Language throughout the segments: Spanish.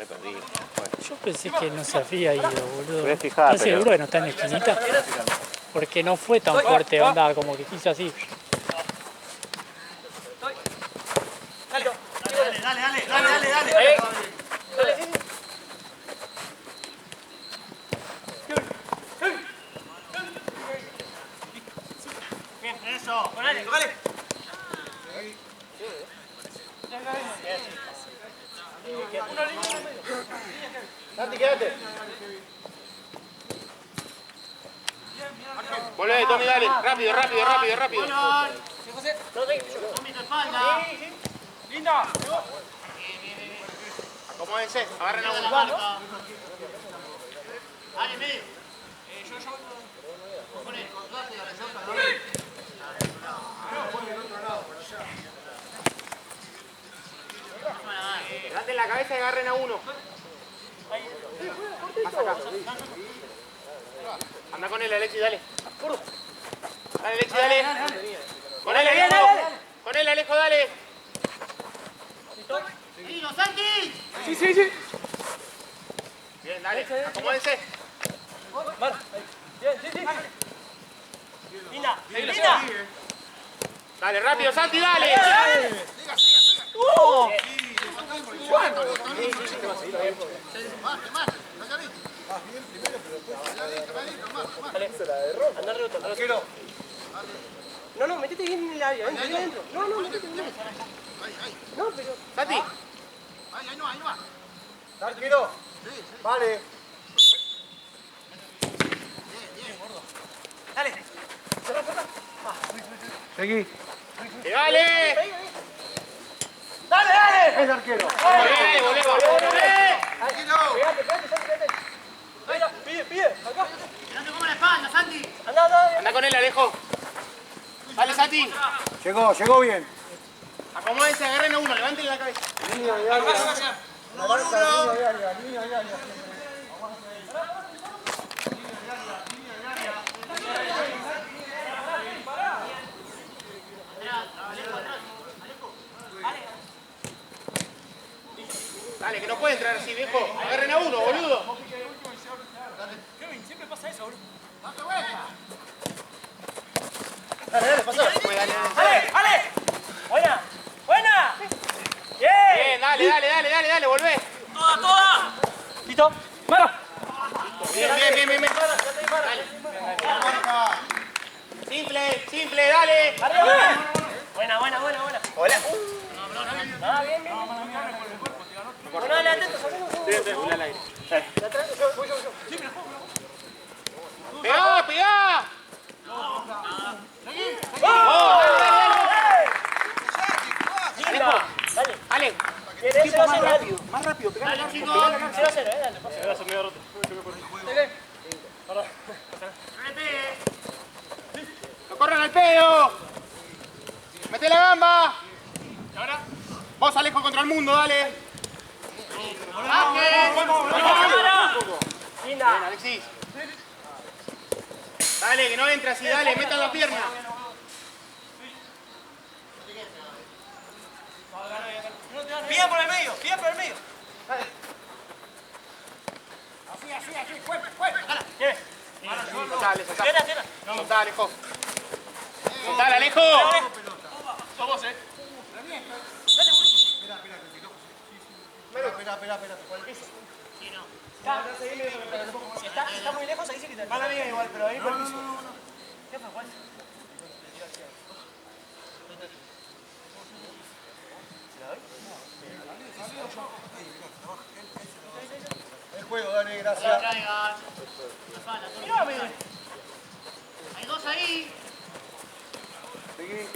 perdido. Yo pensé que no se había ido, boludo. Voy a fijar, ¿Estás seguro que no está en la esquinita? Porque no fue tan fuerte, onda, como que quiso así. Dale. Bien, eso. Dale. Santi, quédate. Volvé, Tommy, dale. Rápido. Linda. Acomódense, agarren a uno. Dale, medio. Levanten la cabeza y agarren a uno. Más acá. Anda con él, Alexis, dale. Dale, Alexis, dale. Con él, Alejo. Con él, Alejo, dale. ¡Listo, Santi! Sí. Bien, dale. Acomódense. Linda. Dale, rápido, Santi, dale. No, metete bien en el área, ven adentro. No, metete bien. No, pero... Santi. Ahí no va. Tranquilo. Vale. Dale. Seguí. ¡Dale! ¡Dale! Es arquero. Volvé. Tranquilo. Pide, acá. No te comas la espalda, Santi. Anda. Anda con él, Alejo. Dale, Santi. Llegó bien. Acomódense, agarren a uno, levanten la cabeza. Línea de área. Línea de área. Dale, que no puede entrar así, viejo. Agarren a uno, boludo. Kevin, siempre pasa eso, boludo. Dale, pasá. ¡Ale! ¡Buena! Bien, dale, volvé. ¡Toda! ¿Listo? ¡Mano! Bien. Dale. Simple, dale. ¡Arriba! Buena. Hola. Bien. Bueno, dale, atento, Tírate al aire. voy yo. ¡Pegá! Dale. Ale. Más rápido, pegá. Dale, chicos. 0-0, dale. ¡No corran al pedo! ¡Mete la gamba! ¿Y ahora? Vos, Alejo, contra el mundo, dale. Linda. Bien, Alexis. Dale, que no entre así, dale, metan la pierna. Pida por el medio. Así, fuerte. Lleve. Soltale. Cierra. Soltale, Alejo. Soltale, Alejo. Somos, Espera. Por el piso. Si está muy lejos, ahí sí que te... Mala mía igual, pero ahí por el piso. ¿Qué fue, Juan? El juego, dale, gracias. Traigan. Mírame. Hay dos ahí. Seguí.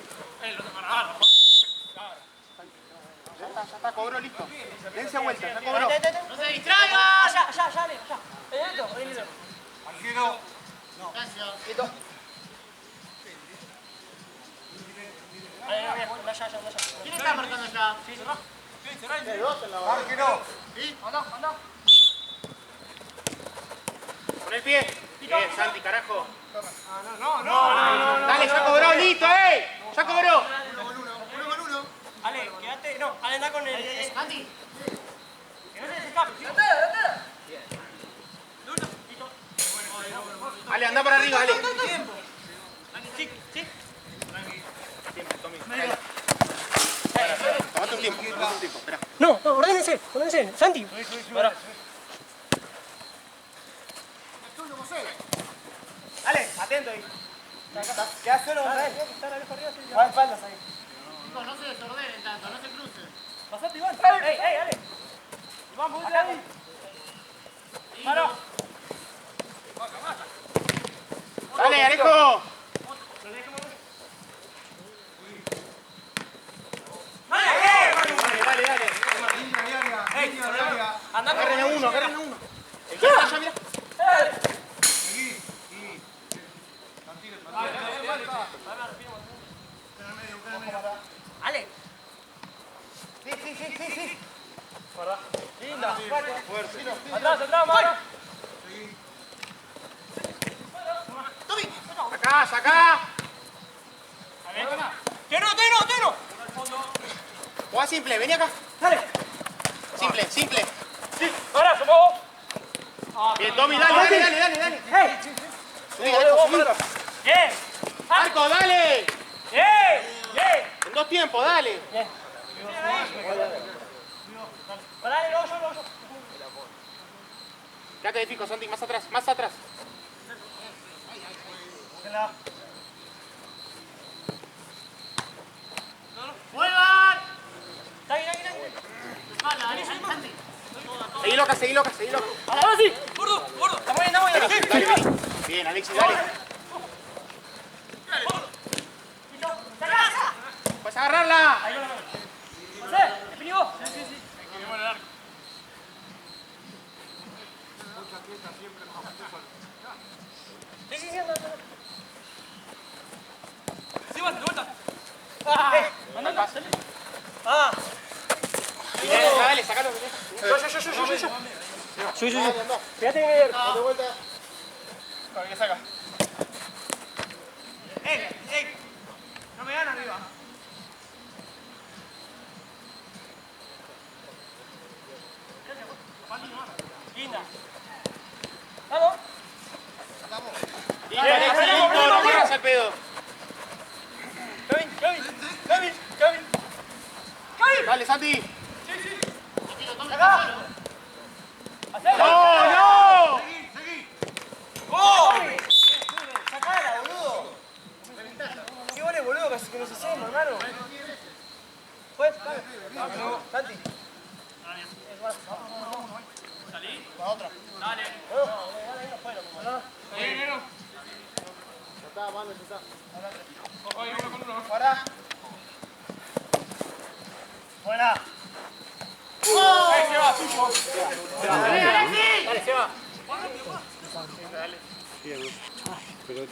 Ya está, cobró, listo. Dense vuelta, ya cobró. No se distraigan. Ya. Ahí. Arquero. Gracias. Listo. Ya. ¿Quién está marcando ya? Arquero. Anda. Con el pie. Bien, Santi, carajo. No. Dale, ya cobró, listo, ya cobró. Uno con uno. Ale, quédate. No, Ale anda con el... Santi. Que no se te escape. anda para arriba, dale. Tomate un tiempo, espera. No, no, ordénense. Santi. Dale, atento ahí. ¿Qué hace solo? Va de espaldas ahí. Chicos, no se desordenen tanto, no se crucen. Pasate, Iván. Ey, dale. Iván, vos ahí. Paro. Dale, Alejo. Dale. Agarren a uno. El que está allá, mira. Ale. Sí. Linda. Atrás, mano. Sacá. ¡Teno! Jugá simple, vení acá. Dale. Simple. Sí, abrazo, vos. Bien, Tommy, dale. ¡Hey! Subí, Alejo, subí. ¡Bien! Marco, dale. ¡Bien! En 2 tiempos, dale. Dale, lo yo. Quédate de fijo, Santi, más atrás. ¡Vuelvan! Dale. Espalda, dale, Santi. Seguí loca. Ahora sí. Gordo. Estamos bien. Dale, vení. Bien, Alexis, dale. Puedes agarrarla. José, definió vos. Sí. Sí, anda. Sí, va, de vuelta. Anda. Bien, Dale, sacalo. Yo. Fíjate que me de vuelta. ¿Qué saca? ¡Ey! No me dan arriba. Linda. ¿Vamos? Bien, Alexis, no corras al pedo. Kevin. Dale, Santi. Acá. ¡No! ¡Gol! ¡Sacala, boludo! ¿Qué goles, boludo, que nos hacemos, hermano? ¿Puedes? Santi. ¿Salí? La otra. Dale. Dale, no fuera. Ya está, mano, ya está. Oye, uno con uno. Para. Buena. Ahí se va, suyo. Dale, se va.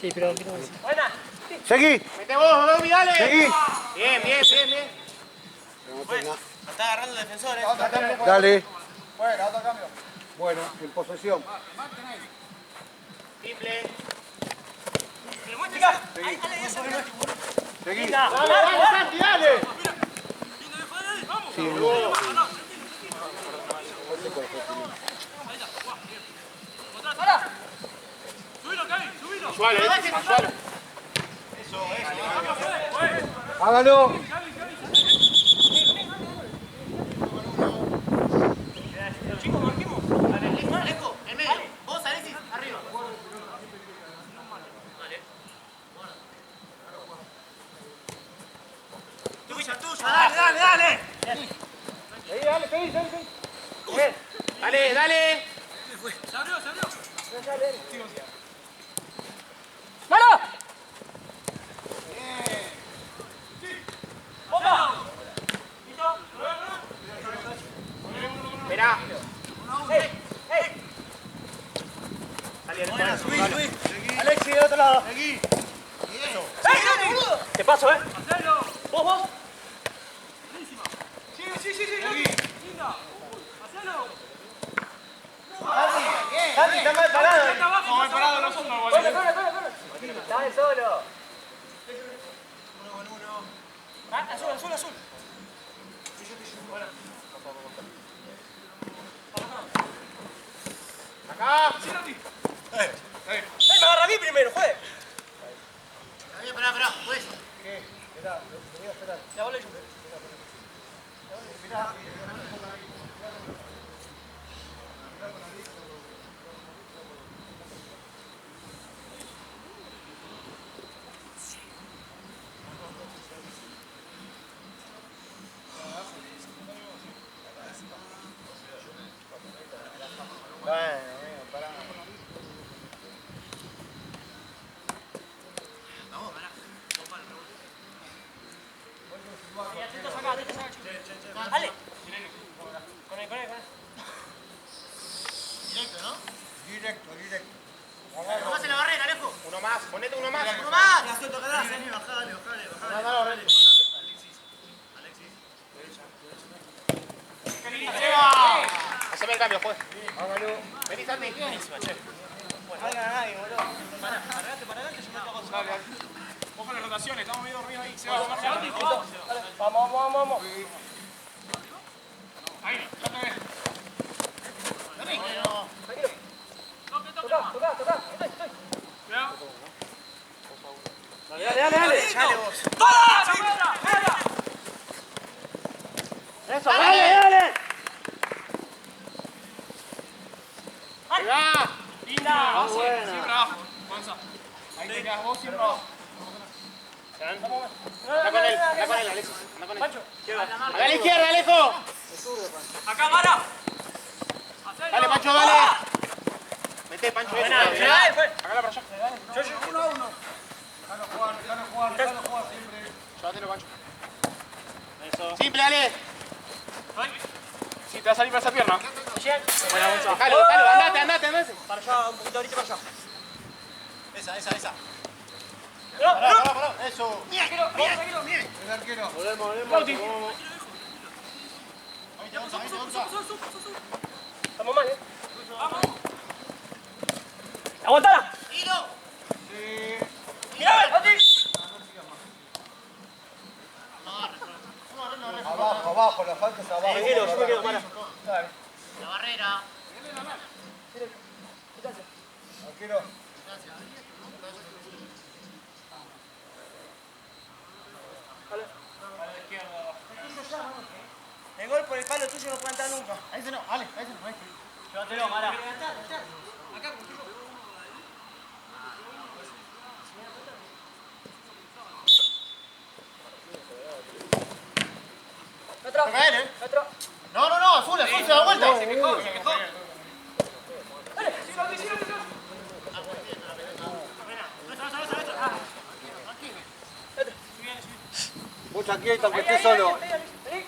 Sí, pero... Buena. Seguí. Mete vos, Domi, dale. Seguí. Bien. Está agarrando el defensor, Dale. Bueno, otro cambio. Bueno, en posesión. Simple. Seguí. Dale, Santi, dale. Sí, Sualo. hágalo. Alejo, en medio. Vos, Alexis, arriba. dale. Seguí. Dale. Se abrió. ¡Mano! ¡Opa! Esperá. ¡Ey! Dale, subí. Alexi, del otro lado. Seguí. ¡Ey, dale, boludo! Te paso, Vos. Sí. Linda. Hacelo. Santi, está mal parado. No, me he parado los unos, Corre. Está solo. Azul. Acá. Me agarra a mí primero. primero, juegue. Esperá, pues. Ya volé yo. Dale. Con él. Directo, ¿no? Directo. Tomás en la barrera, Alejo. Uno más, ponete uno más. Uno más. La suelto acá atrás. Bajale. Haceme el cambio, juez. Vení, Santi. Ojo las rotaciones, estamos medio dormidos ahí. Se va a Vamos. Ahí, ya te ves. Toca. Cuidado. Dale. Eso, dale. Ahí va. Linda. Siempre abajo. Avanza. Ahí te quedas vos, siempre abajo. Anda con él, Alexis. Anda con él. A la izquierda, Alejo. Acá, Mara. Dale, Pancho, dale. Mete, Pancho. Hágala para allá. Uno a uno. Déjalo jugar siempre. Llévatelo, Pancho. Eso. Simple, Ale. Sí, te va a salir para esa pierna. Déjalo, andate. Para allá, un poquito ahorita para allá. Esa. No. Eso. El arquero. Volvemos. Ahí avanza. Estamos mal, ¡Aguantala! ¡Tiro! ¡Mirá, Santi! Abajo, la falta es abajo. Tranquilo, yo me quedo, para. La barrera. Arquero. El gol por el palo tuyo no puede entrar nunca. Ahí se no, Ale, ahí se no. Llévatelo, Mara. Toca él, ¿eh? Otro. No, azul, se da vuelta. Se quejó. Vos tranquilo, que estés solo. Vení.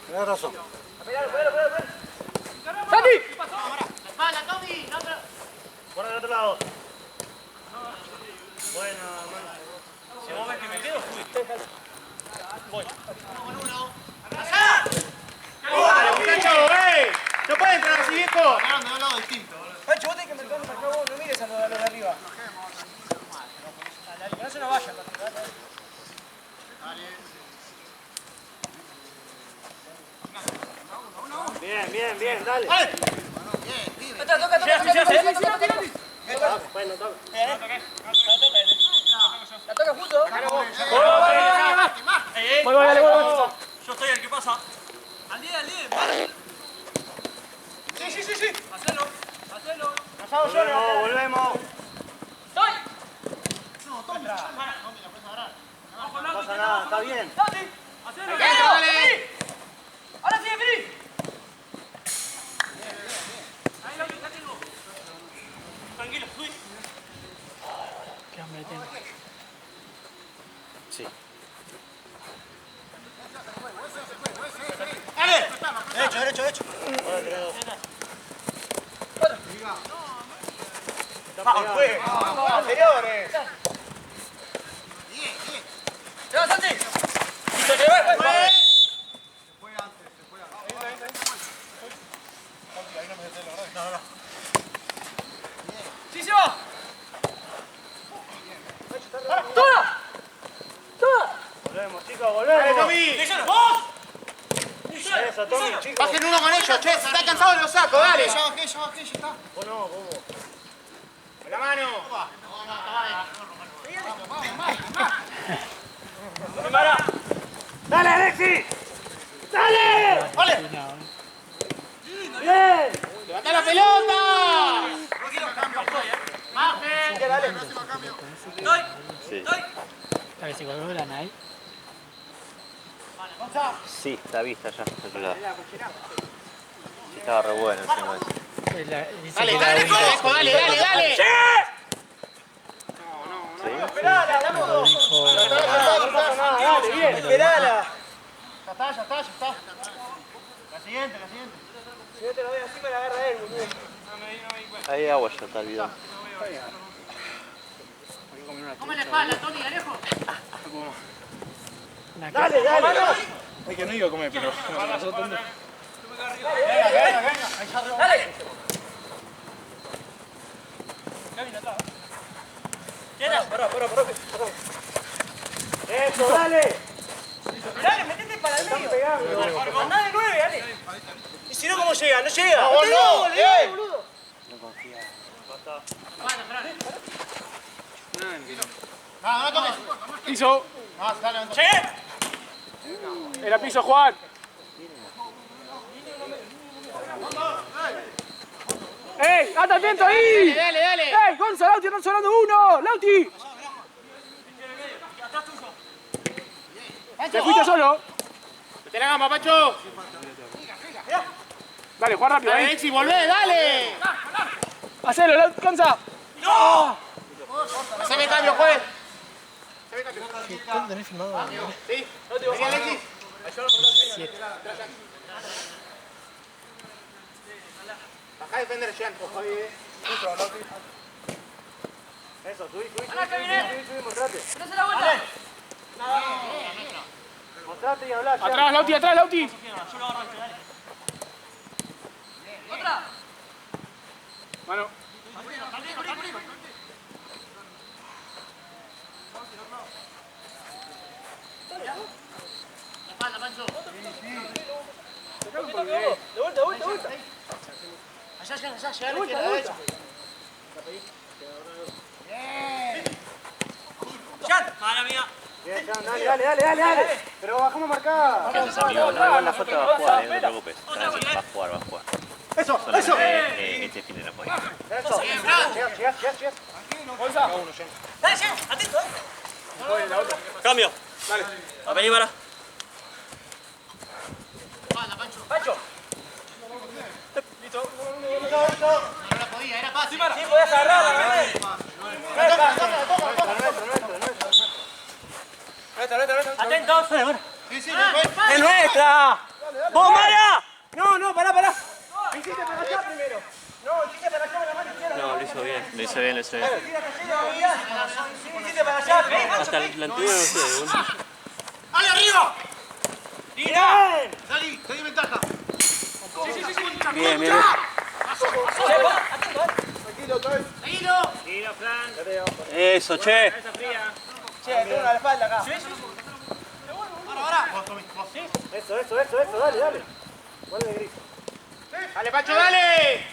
Tenés razón. Pegalo. ¡Santi! La espalda, Tommy. La otra. Guarda del otro lado. Bueno, hermano. Si vos ves que me quedo, fui. Voy. Uno. ¡Dale, muchacho! ¡No puede entrar así, viejo! Agarrando de un lado distinto. Pancho, vos tenés que meterlo para acá, vos no mires a los de arriba. Que no se nos vaya. Bien, dale. Toca. Bueno, toca. La toca junto. Voy. Yo estoy el que pasa. Al 10. Sí. Hacelo. Pasado yo. Volvemos. ¡Estoy! No, Tommy. No pasa nada, está bien. Hacelo. ¡Dale! Ahora sí, vení. Ahí lo tengo. Tranquilo, fui. Qué hambre tengo. Sí. Derecho. Fue. Anteriores. ¡Se va, Santi! ¡Se va! ¡Sí se va! ¡Toma! Volvemos, chicos, ¡Dale, Tommy! ¡Vos! Eso, Tommy, chicos. Bajen uno con ellos, che. Si está cansado, lo saco, dale. Ya bajé, ya está. Vos no, vos. La mano. ¡Dale, Alexis! ¡Dale! ¡Bien! ¡Levanta la pelota! A ver si vuelven ahí. Sí, está vista ya. Otro lado. Sí, estaba re bueno encima de eso. Dice Dale, que la dale, única Alejo, dale, dale, dale. ¿Sí? ¡Esperala, la modo! dijo. No pasa nada, dale, bien, esperala. Ya está, ya está, ya está. La siguiente, la siguiente. Si no te lo doy así, me la agarra él, boludo. Ahí hay agua ya, está el bidón. Come la espalda, Tony, Alejo. Dale, dale. Ay, que no iba a comer, pero me pasó tanto. Eso, dale. Dale, metete para el medio. Andá de 9, dale. Y si no, ¿cómo llega? No llega. No, no, le boludo. No, no tomes. Piso. No, dale, no. Era piso, Juan. ¡Ey! ¡Ata atento ahí! Dale, dale. ¡Ey! ¡Gonza, Lauti! ¡Están sonando uno! ¡Lauti! ¿Te fuiste solo? Mete la gamba, Pacho. Dale, Juan, rápido Dale, ahí. Alexis, volvé, dale. ¡Hacelo, Gonza! Haceme el cambio, juez. ¿Cuándo no he filmado? Sí. Vení, Alexis. Bajá a defender, Jean. Eso, subí, Mostrate. mostrate y hablá. ¡Atrás, Lauti! ¡Atrás, Lauti! Mano. La espalda, Pancho. De vuelta, de vuelta, de vuelta. Allá, llega a la izquierda, derecha. Bien, Jan, dale. Pero bajamos a marcar. Amigo, no, la foto va a jugar, no te preocupes. Tranqui, va a jugar, va a jugar. Eso, Solo eso. que este fin de la puede. Eso. Llegas. ¡Gonza! Dale, Jan, atento, Cambio. Dale. A venir para. Pancho. No la podía, era fácil. Sí, podés agarrarla, ¿verdad? Atentos. Sí, sí, después. ¡Es nuestra! ¡Vos, Mara! No, pará. Hiciste para allá primero. No, hiciste para allá con la mano izquierda. No, lo hizo bien. Lo hizo bien, lo hizo bien. Sí, hiciste para allá. Hasta la anterior no sé, boludo. ¡Ale, arriba! ¡Bien! Salí, te di ventaja. Bien, bien. Seguilo. Eso, che. Che, tengo una a la espalda acá. Ahora. Eso, dale. Vuelve gris. Dale, Pacho, dale.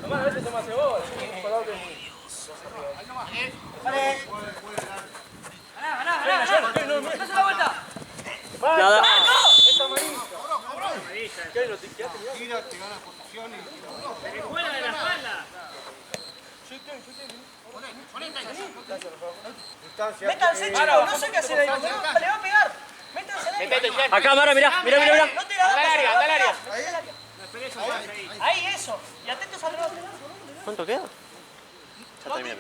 Tomá, a veces toma cebolla. Nada. Tira, te gana posición y... Métanse, chicos, no sé qué hacer ahí. Le va a pegar. Métanse ahí. Metete, Jean. Acá, Mara, mirá. No te la Anda al área, anda al área. Ahí, eso. Y atentos al otro. ¿Cuánto queda? Ya terminé.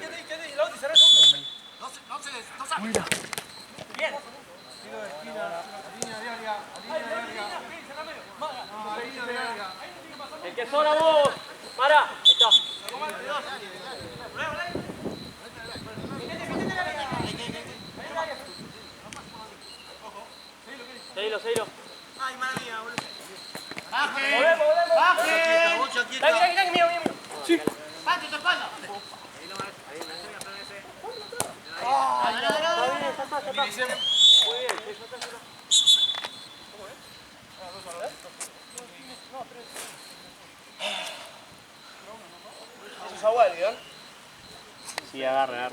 Bien. El que sobra vos. Mara. Ahí está. Seguilo. Ay, mala mía, boludo. ¡Baje! Volvemos. ¡Baje! Dale, mío. ¡Pancho, tu espalda! agua el guión? Sí, agarra.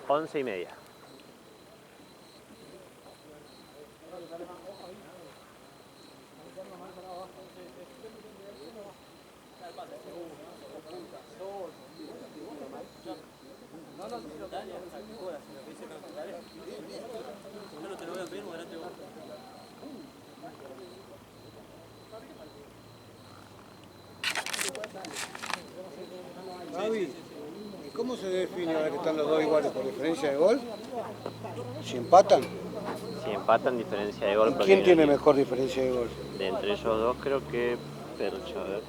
Once y media. Javi, ¿cómo se define ahora que están los dos iguales por diferencia de gol? Si empatan. Si empatan, diferencia de gol. ¿Y porque quién tiene mejor diferencia de gol? De entre ellos dos, creo que Percha. A ver.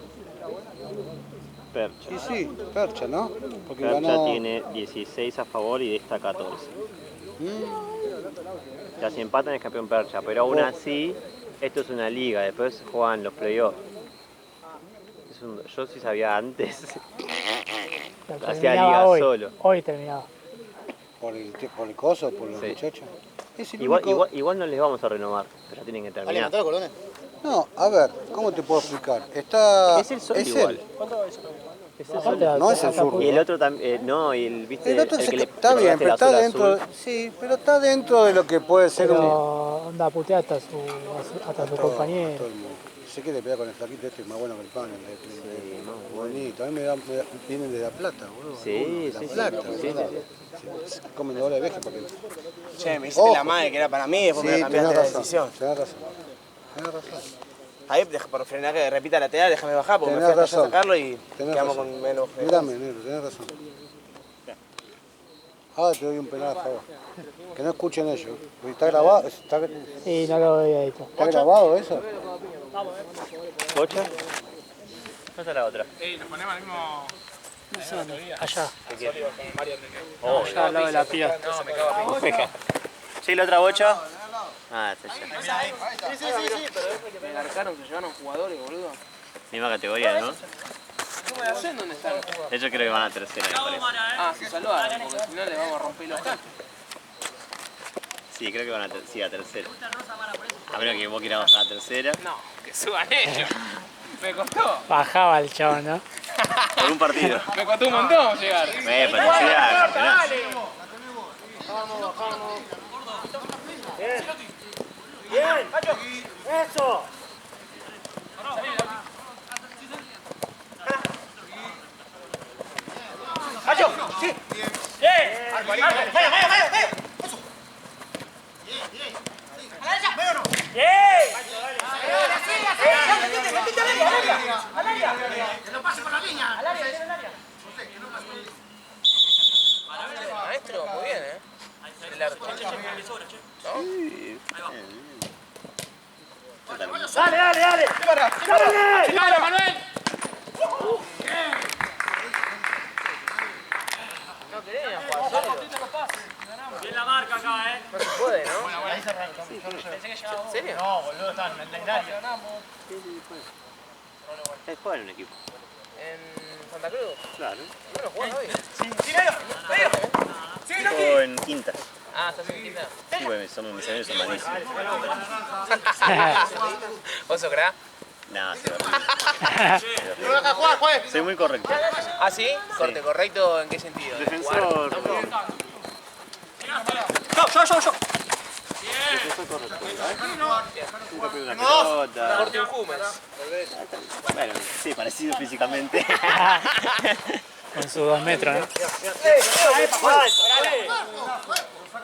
Percha. Sí, sí, Percha, ¿no? Porque Percha ganó... tiene 16 a favor y de esta 14. Ya si empatan es campeón Percha, pero aún así, esto es una liga, después juegan los playoffs. Yo sí sabía antes. Hacía liga hoy, solo. Hoy terminaba. ¿Por el coso? ¿Por los Sí. muchachos? Es el Igual, único- igual no les vamos a renovar, pero tienen que terminar. No, a ver, ¿cómo te puedo explicar? Está... Es el sol es igual. él. Es el Aparte, sol. No es el hasta zurdo. Y el otro también, no, y el, viste, El otro el que le está bien, pegaste pero el está azul dentro... azul. Sí, pero está dentro de lo que puede ser un... Pero onda putea hasta su compañero. Todo el mundo. Sé que le pega con el flaquito este, es más bueno que el pan. Bonito, a mí vienen de La Plata, boludo. Sí, La sí, Plata. sí, Se comen doble de veje porque... Che, me hiciste Ojo. la madre que era para mí y después Sí, me cambiaste tenés la razón, decisión. tenés razón. Tenés razón. Ahí, por frenar que repita lateral, déjame bajar porque Tenés me fui hasta allá a razón. sacarlo y Tenés quedamos razón. con menos. Mirame, negro, tenés razón. Ahora te doy un penal a favor. Que no escuchen ellos. ¿Está grabado? Sí, no lo veía editar. ¿Está grabado eso? ¿Bocha? ¿Dónde está la otra? Nos ponemos al mismo... Allá. Oh, Allá al lado de la piba. ¿Sí, la otra bocha? Ah, está allá. Me marcaron, se llevaron jugadores, boludo. Misma categoría, ¿no? No me hacen dónde están. Ellos creo que van a tercera, me parece. Ah, se saludaron, porque si no le vamos a romper los cantos. Sí, creo que van a, sí, a tercera. A menos que vos quieras bajar a tercera. No, que suban ellos. Me costó. Bajaba el chabón, ¿no? Por un partido. Me costó un montón llegar. Para tercera, campeonato. Bien, eso. ¡Hacho! ¡Sí! Maestro, muy bien, ¿eh? El arco. ¡Dale, dale, dale! ¡Dale! ¡Dale, Manuel! No quería jugar solo. Bien la marca acá, No se puede, ¿no? ¿En serio? No, boludo, están en el área. Es jugar en un equipo. ¿En Santa Cruz? Claro. Bueno, jugás hoy. Equipo en quintas. Ah, estás en quinta. Sí, bueno, mis amigos son malísimos. ¿Vos sos crack? No, sí, ¡No deja jugar, juez! soy muy correcto. ¿Ah, sí? Corte correcto, ¿en qué sentido? Defensor. Yo. Defensor correcto. Nunca pego una pelota. Corte un Hummels. Bueno, sí, parecido físicamente. Con sus 2 metros, ¿no?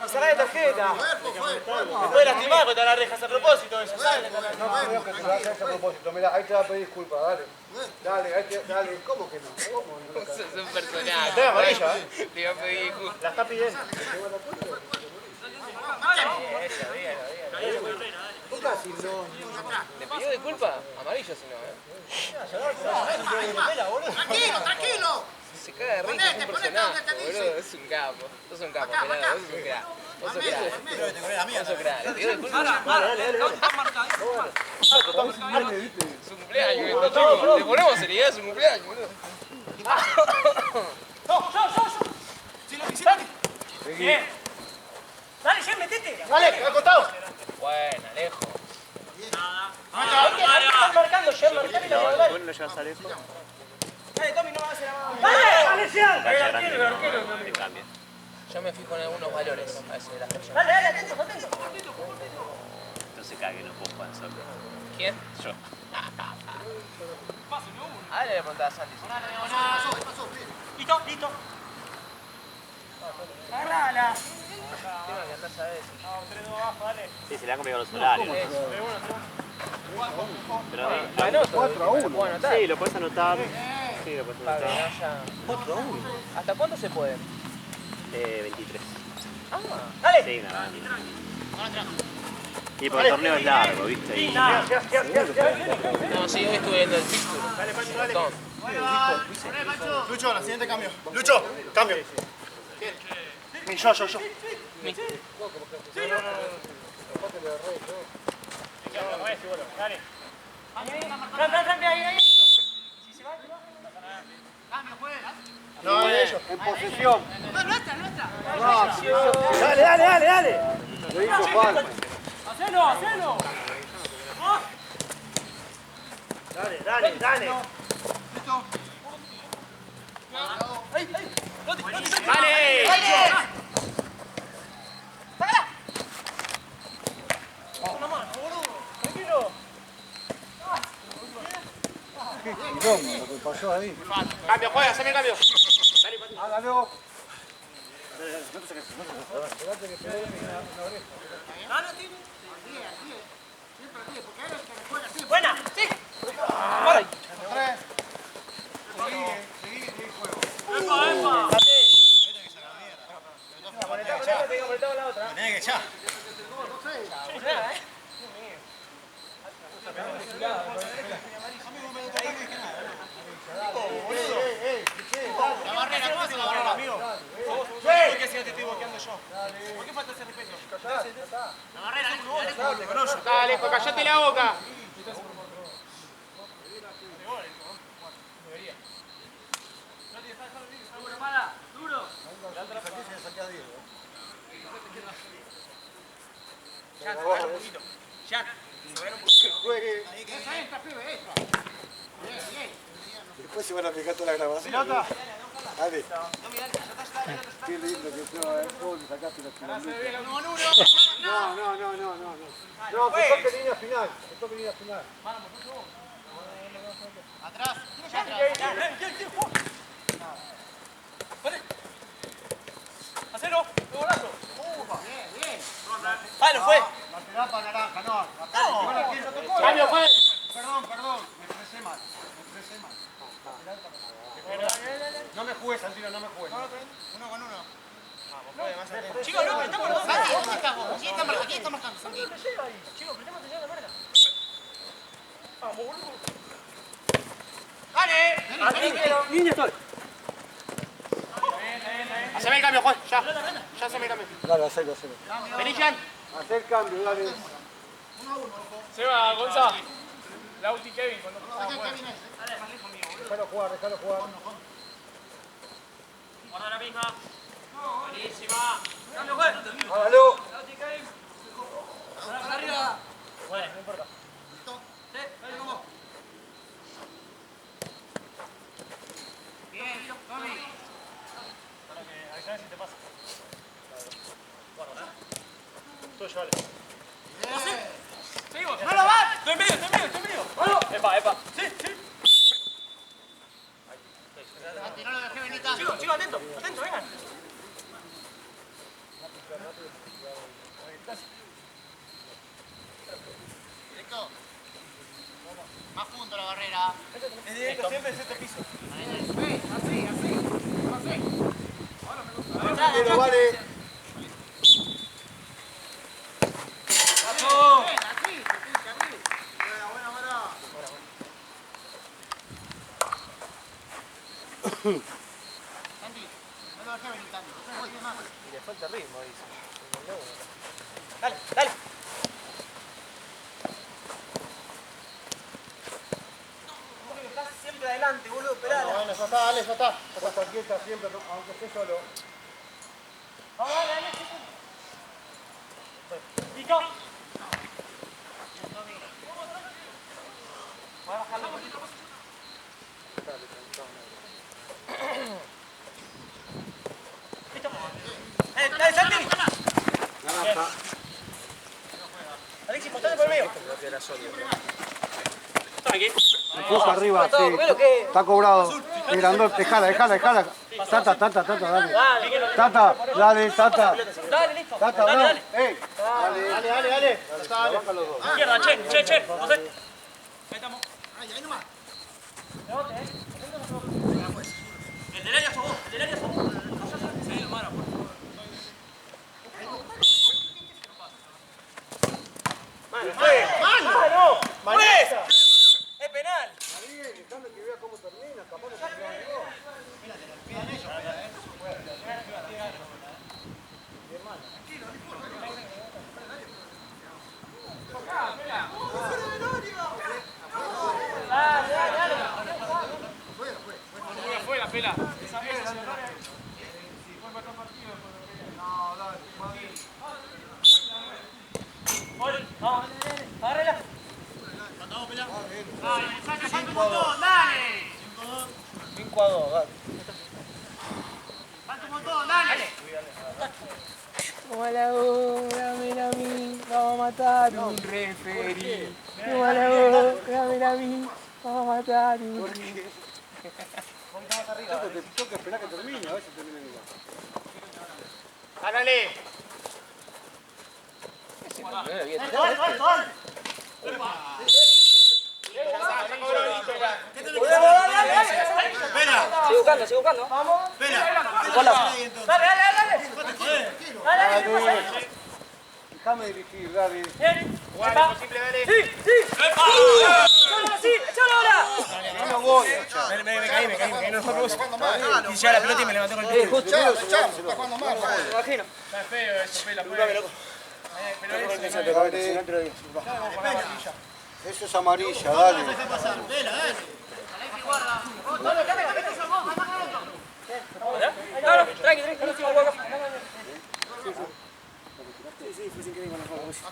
Sacá de tarjeta. Me puede lastimar contra las rejas a propósito eso, ¿sabes? No creo que se lo haga a propósito. Mira, ahí te va a pedir disculpas, dale. Dale, ¿cómo que no? ¿Cómo no? Es un personaje. Estoy amarillo, ¿eh? Le iba a pedir disculpas. La está pidiendo. casi no. ¿Le pidió disculpa? Amarillo si no, Tranquilo, tranquilo. Se caga de risa, es un personaje, boludo. Es un capo. Sos un capo, pelado. Sos un crack. Sos un crack. Sos un crack. ¿Le pidió disculpa? Su cumpleaños, esto, chicos. Le ponemos seriedad a su cumpleaños, boludo. Bien. Dale, ya metete. Dale, al costado. Bueno, Alejo. Están marcando, ya marcando y la verdad. Bueno, no llevas a Alejo. Dale, Tommy, no va a hacer la mano. ¡Dale, Valenciano! Cancha grande no te cambia. Yo me fijo en algunos valores a veces de las personas. Dale, dale, atento, atento. Entonces cague, no puedo jugar en soccer. ¿Quién? Yo. A ver, le preguntaba a Santi. Listo, listo. Agarrala. Tema que andás a ver. Sí, se le han complicado los horarios. Pero, Bueno, 4-1. sí, lo puedes anotar. Sí, lo puedes Para que anotar. no haya... ¿Hasta cuándo se puede? 23. Ah, Dale. Sí, nada. Y porque el torneo es largo, ¿viste? Y no, sí, hoy estuve viendo el fixture. Un montón. Lucho, la siguiente cambio. Lucho, cambio. Yo. Dale. Fran, ahí. Si se va, No, ellos. En posesión. Dale. Lo hizo Juan. Hacelo. Dale. ¡Vale! Quilombo, lo que pasó ahí. Cambio, juega, haceme el cambio. Hágalo. Buena. Sí. Tenés que echar. La barrera, ¿cómo hace la barrera? Amigo. ¿Por qué si no te estoy bloqueando yo? ¿Por qué falta ese respeto? La barrera, Dale, Alejo, callate la boca. Juegue. Después se van a fijar toda la grabación. Dale. Qué lindo que fue, ¿cómo le sacaste los kilómetros? No. No, que toque línea final. Atrás. Hacelo. Golazo. Bien. Ah, no fue. Lateral para naranja, no. Cambio, juega. Perdón. Me expresé mal. No me jugué, Santino, no me jugué. Uno con uno. Chicos, no, estamos los dos. Aquí está marcando, Santi. Chicos, prestemos atención a la marca. Vamos, boludo. Dale. Niña estoy. Haceme el cambio, Juan. Ya haceme el cambio. Dale, hacelo. Vení, Jan. Hacer cambio, dale. Seba, Gonza. Lauti Kevin cuando Déjalo jugar. Guarda la misma. Buenísima. Cambio, juez. Hágalo. Arriba. Bueno, no importa. Sí, dale, vamos. Bien, Tommy. Para que avisame si te pasa. Guarda. Tuyo, vale. Seguimos. ¡No lo vas! Estoy en medio. ¡Vamos! Epa. Sí. Santi, no lo dejé venir tanto. Chicos, atento, vengan. Directo. Más punto la barrera. Es directo, siempre es este piso. Así. Pero vale. ¡Vamos! Así. Y le falta ritmo, dice. Dale, dale. Estás siempre adelante, boludo, esperala. Bueno, ya está, dale, ya está. Ya está quieta siempre, aunque esté solo. Vamos, dale, dale. Pico. Voy a bajarlo un poquito. Listo. Dale, Santi. Naranja. Alexis, mostrate por el medio. Me puso arriba, sí. Está cobrado. El grandón, dejala. Tata, dale. Tata, dale, Tata. Dale, listo. Tata, Dale, no. dale. Ey, dale. Baja los dos. Izquierda, che. José. Ahí estamos. Ahí nomás. Rebote, El del área sos vos, Sí, lo mano, por favor. ¡Mano! ¡Pues! ¡Es penal! Déjame que vea cómo termina, capaz no termina de gol. Fue la pela. Vamos, agárrela. Falta un montón, dale. 5-2, dale. Falta un montón, dale. Como la hora, mira a mí, vamos a matar un referí. Como la hora, mira a mí, vamos a matar un referí. Te tengo que esperar que termine, a ver si termina igual. ¡Gánale! Sigue buscando. Vamos. Dale. Déjame dirigir, dale. Guarda, imposible, dale. ¡Echalo ahora! No voy. Me caí, no fue vos. Y ya la pelota y me levanté con el pie. Está jugando mal. Me imagino. Está feo eso, pela. Eso es amarilla, dale. No, tranqui,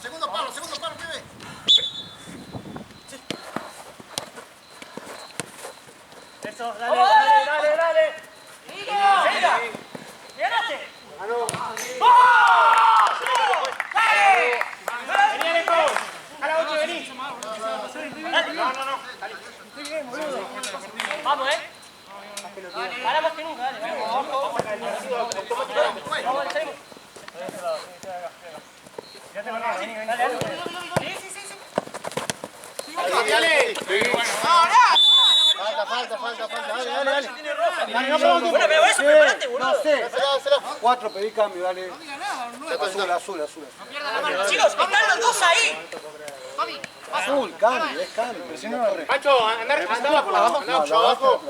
Segundo palo, pibe. Eso, dale. ¡Venga! ¡Ganaste! Vení, Alejo. A la 8, vení. No. Vamos, Para más que nunca, dale. Vamos, salimos. Ya te van vení. Dale. Sí. Dale. Falta. Dale. Bueno, pero eso, preparate, boludo. No sé. 4, pedí cambio, dale. Azul. Chicos, están los dos ahí. Azul, cambio, es cambio. Pancho, andaba por abajo. No, la abajo.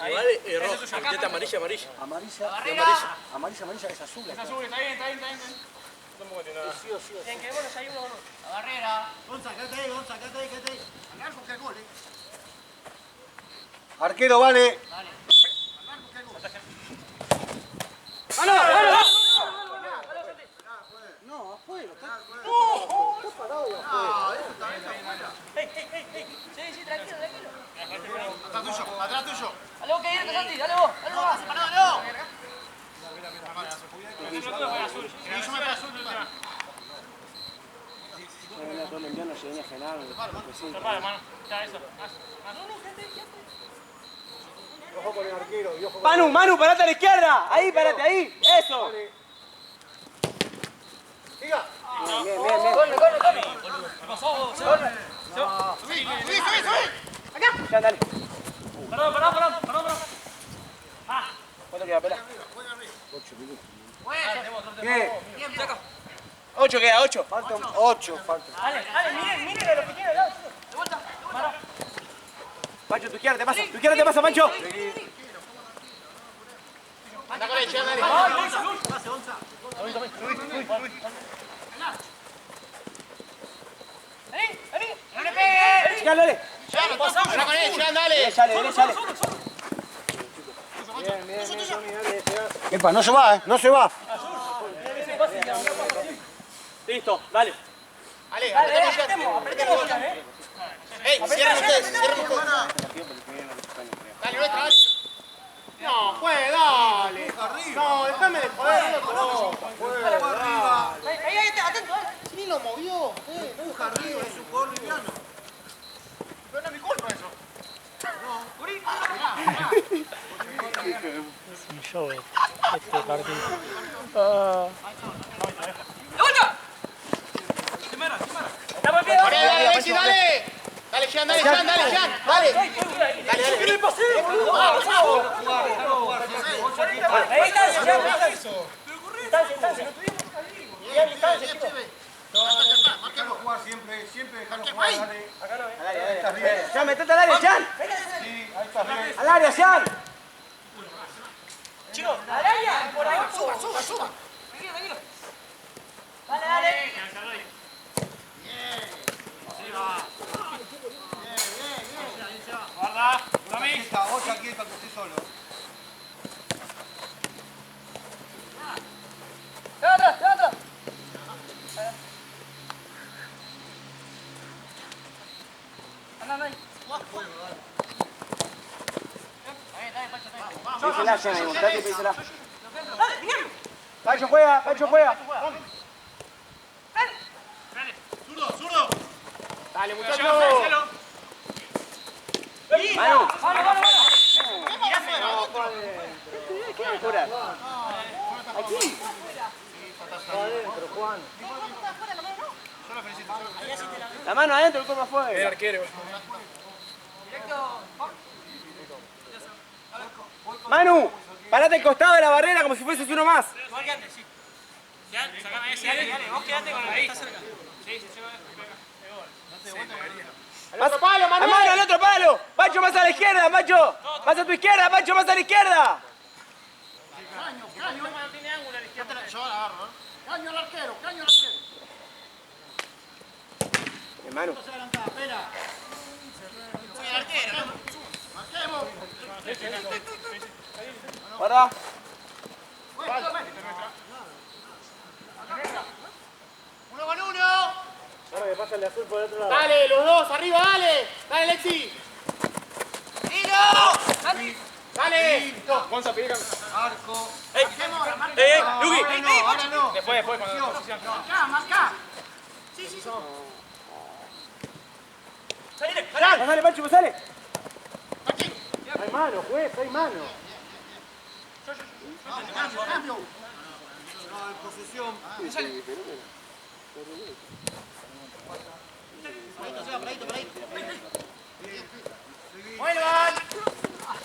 Igual rojo, camiseta amarilla. Amarilla es azul. Está bien. Bien, quedémonos ahí uno. La barrera. Gonza, quédate ahí. Al arco que gol, Arquero, vale. No, afuera. Está parado y afuera. Sí, tranquilo. Atrás tuyo. Dale vos que ir, Santi, dale vos. Parado. Ojo con el arquero y ojo con Manu, parate a la izquierda. Ahí, parate, ahí. Eso. Siga. Corre. Subí. Ya, dale. Perdón. ¿Cuánto queda, pela? 8 minutos. Bien. 8 queda, 8. Faltan 8. Dale, miren a los que tienen al lado. De vuelta. Pancho, tu izquierda te pasa, Pancho. con él, Jean, dale. ¡No le pegues! Jean, dale. Habla con él, Jean, dale. Derechale. Epa, no se va, no se va. Listo, dale. Ale, apretemos, Jean. Ey, cierren ustedes. Dale, nuestra, dale. No, juegue, dale. No, déjame de joder, loco. Ahí, atento, Ni lo movió. Empuja arriba, es un jugador liviano. Pero no es mi culpa eso. Dale, dale, Alexis, dale. Dale, Jean, dale, Jean, dale, Jean. Dale. Dale. ¿Qué le pasé, boludo? Ahí está, distancia. Bien, distancia, chicos. Dejarlo jugar siempre dejarlo jugar, dale. Dale. Estás bien. Jean, metete al área, Jean. Sí, ahí estás bien. Al área, Jean. Chicos, al área, por ahí. Suba. Tranquilo. Dale. Guarda, Tommy. Ocha quieta, que estoy solo. Te atrás. Anda ahí. Písela, Jean, ahí, montate y písela. Dale, Miguel. Pancho juega. Zurdo. Dale, muchachos. Cielo. Manu. La mano adentro, el cuerpo afuera. El arquero. Manu, parate al costado de la barrera como si fueses uno más. Igual que antes, sí. Sacame ese. Dale, vos quedate con el que está cerca. Sí, Al otro palo, ¡A Manuel. mano, al otro palo! ¡Pancho más a la izquierda, Pancho! ¡Más a tu izquierda, Pancho, más a la izquierda! Caño al arquero. Hermano. Soy el arquero. Marquemos. Guarda. Uno con uno. Dale, los dos, arriba, dale. Dale, Alexis. Dale. Vamos a pedir arco. Luqui. No, ahora no. Después, cuando Marca. Salile. Pasale, Pancho, pasale. Hay mano, juez, hay mano. Cambio. No, en posesión. Vuelvan.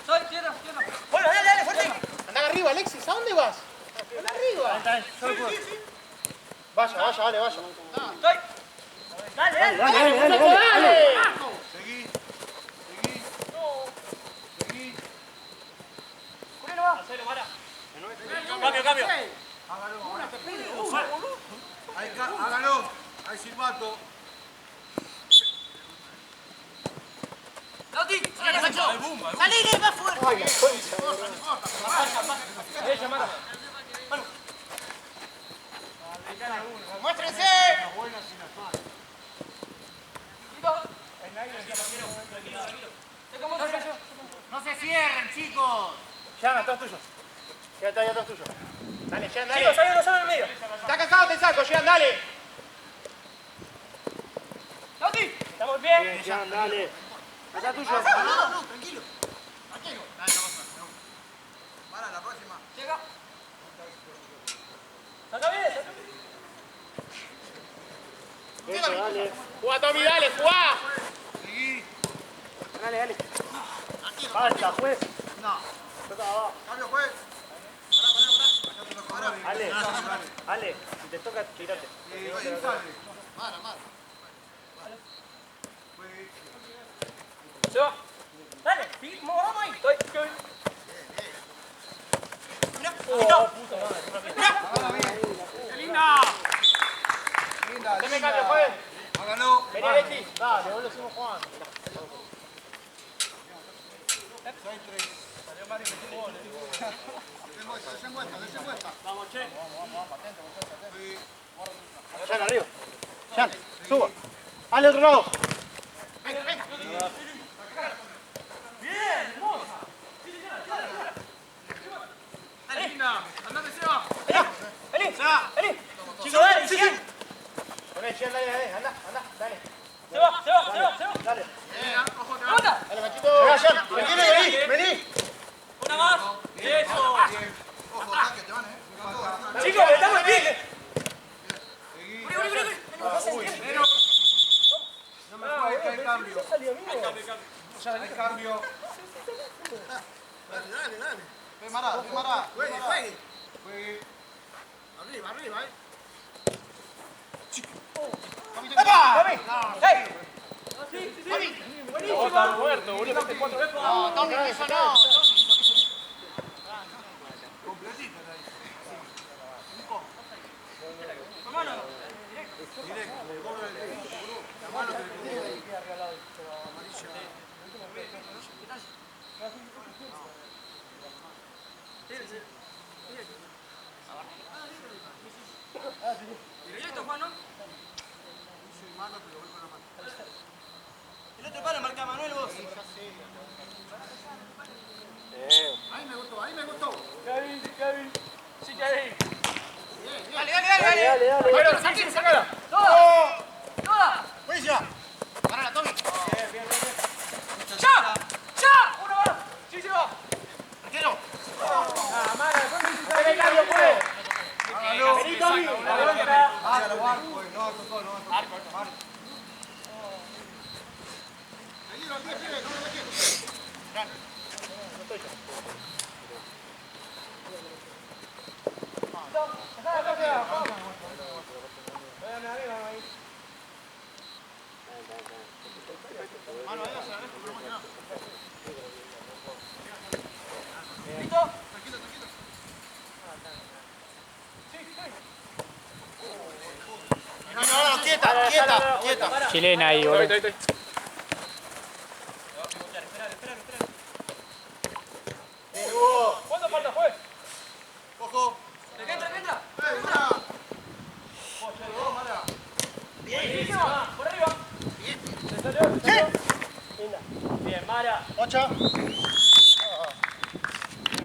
Soy izquierda. Bueno, dale, fuerte. Andá arriba, Alexis. ¿A dónde vas? Andá arriba. Vaya, dale, vaya. Soy. Dale. Dale. Seguí. Culero va. Hacelo, para. Cambio. Hágalo. Hay silbato. Lauti. Salile, más fuerte. Muéstrense. No se cierren, chicos. Jean, atrás tuyo. Quédate ahí atrás tuyo. Dale, Jean, dale. Chicos, hay uno solo en el medio. Está cansado, te saco, Jean, dale. Lauti. Estamos bien. Jean, dale. Atrás tuyo. No, tranquilo. Para la próxima. Llega. Saca bien. Dale. Jugá, Tommy, dale, jugá. Seguí. Dale. Basta, juez. Cambio, juez. Ale, si te toca, tirate. Se va. Dale. Vamos ahí. Estoy. Mira. ¡Linda! ¿Qué me cambio, juez? Hágalo. Vení, Alexis. Dale, vos lo seguimos jugando. Vamos, che. Jan, arriba. Jan, suba. Al otro lado. ¡Linda! ¡Andate, Seba! Chicos, dale, sí. Poné, Chen, dale, anda, dale. Se va. Dale. ¡Ojo, te va! Dale, machito. Venga, Jan, vení. Una más. Eso. Ojo, que te van, Chicos, estamos bien. No me juegues, que hay cambio. Hay cambio. Dale. Ven, Mara. Juegue. Arriba, Roberto, boludo, mete 4 veces. No, Tommy, eso no. Completita. La mano Directo, Juan, ¿no? El otro palo marca Manuel, vos. Ahí me gustó. Kevin. Sí, Kevin. Dale. Bueno, sácala. ¡Toda! Buenísima. Ganala, Tommy. ¡Ya! ¡Uno más! Sí, Seba. Arquero. ¡Qué cambio, pues! Vení, Tommy. No, quieta. Chilena ahí, boludo. Estoy. ¿Cuánto falta, juez? Ojo. ¿Te entra? Buenísima. Por arriba. Bien, Mara. 8.